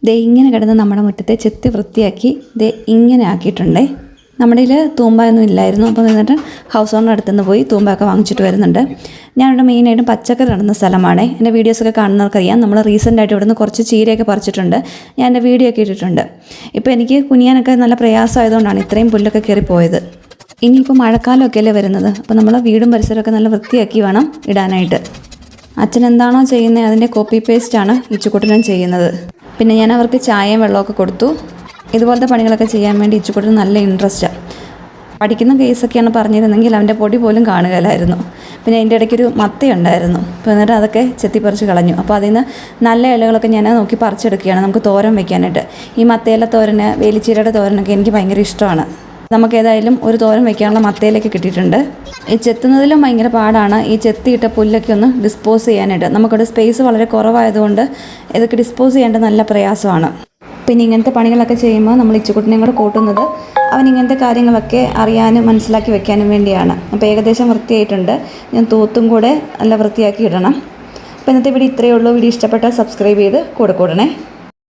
ദേ ഇങ്ങനെ കിടന്ന് നമ്മുടെ മുറ്റത്തെ ചെത്തി വൃത്തിയാക്കി ദേ ഇങ്ങനെ ആക്കിയിട്ടുണ്ടേ. നമ്മുടെ കയ്യിൽ തൂമ്പയൊന്നും ഇല്ലായിരുന്നു. അപ്പോൾ എന്നിട്ട് ഹൗസ് ഓണർ അടുത്തുനിന്ന് പോയി തൂമ്പയൊക്കെ വാങ്ങിച്ചിട്ട് വരുന്നുണ്ട്. ഞാനിവിടെ മെയിനായിട്ടും പച്ചക്കറി നടുന്ന സ്ഥലമാണ്. എൻ്റെ വീഡിയോസൊക്കെ കാണുന്നവർക്കറിയാം. നമ്മൾ റീസെൻ്റായിട്ട് ഇവിടെ നിന്ന് കുറച്ച് ചീരയൊക്കെ പറിച്ചിട്ടുണ്ട്. ഞാൻ എൻ്റെ വീഡിയോ ഒക്കെ ഇട്ടിട്ടുണ്ട്. ഇപ്പോൾ എനിക്ക് കുനിയാനൊക്കെ നല്ല പ്രയാസമായതുകൊണ്ടാണ് ഇത്രയും പുല്ലൊക്കെ കയറിപ്പോയത്. ഇനിയിപ്പോൾ മഴക്കാലമൊക്കെ അല്ലേ വരുന്നത്. അപ്പോൾ നമ്മൾ വീടും പരിസരമൊക്കെ നല്ല വൃത്തിയാക്കി വേണം ഇടാനായിട്ട്. അച്ഛൻ എന്താണോ ചെയ്യുന്നത് അതിൻ്റെ കോപ്പി പേസ്റ്റാണ് ഇച്ചുക്കുട്ടനും ചെയ്യുന്നത്. പിന്നെ ഞാൻ അവർക്ക് ചായയും വെള്ളമൊക്കെ കൊടുത്തു. ഇതുപോലത്തെ പണികളൊക്കെ ചെയ്യാൻ വേണ്ടി ഇച്ചുക്കുട്ടന് നല്ല ഇൻട്രസ്റ്റാണ്. പഠിക്കുന്ന കേസൊക്കെയാണ് പറഞ്ഞിരുന്നെങ്കിൽ അവൻ്റെ പൊടി പോലും കാണുകയില്ലായിരുന്നു. പിന്നെ അതിൻ്റെ ഇടയ്ക്കൊരു മത്തയുണ്ടായിരുന്നു. അപ്പോൾ എന്നിട്ട് അതൊക്കെ ചെത്തിപ്പറിച്ച് കളഞ്ഞു. അപ്പോൾ അതിൽ നിന്ന് നല്ല ഇലകളൊക്കെ ഞാൻ നോക്കി പറിച്ചെടുക്കുകയാണ് നമുക്ക് തോരൻ വയ്ക്കാനായിട്ട്. ഈ മത്തയില തോരന്, വേലിച്ചീരയുടെ തോരനൊക്കെ എനിക്ക് ഭയങ്കര ഇഷ്ടമാണ്. നമുക്ക് ഏതായാലും ഒരു തോരൻ വയ്ക്കാനുള്ള മത്തയിലേക്ക് കിട്ടിയിട്ടുണ്ട്. ഈ ചെത്തുന്നതിലും ഭയങ്കര പാടാണ് ഈ ചെത്തിയിട്ട പുല്ലൊക്കെ ഒന്ന് ഡിസ്പോസ് ചെയ്യാനായിട്ട്. നമുക്കിവിടെ സ്പേസ് വളരെ കുറവായതുകൊണ്ട് ഇതൊക്കെ ഡിസ്പോസ് ചെയ്യേണ്ട നല്ല പ്രയാസമാണ്. പിന്നെ ഇങ്ങനത്തെ പണികളൊക്കെ ചെയ്യുമ്പോൾ നമ്മൾ ഇച്ചുക്കുട്ടിനെയും കൂടെ കൂട്ടുന്നത് അവൻ ഇങ്ങനത്തെ കാര്യങ്ങളൊക്കെ അറിയാനും മനസ്സിലാക്കി വെക്കാനും വേണ്ടിയാണ്. അപ്പോൾ ഏകദേശം വൃത്തിയായിട്ടുണ്ട്. ഞാൻ തൂത്തും കൂടെ നല്ല വൃത്തിയാക്കി ഇടണം. അപ്പോൾ ഇന്നത്തെ വീഡിയോ ഇത്രയേ ഉള്ളൂ. വീഡിയോ ഇഷ്ടപ്പെട്ടാൽ സബ്സ്ക്രൈബ് ചെയ്ത് കൂടെ കൂടണേ.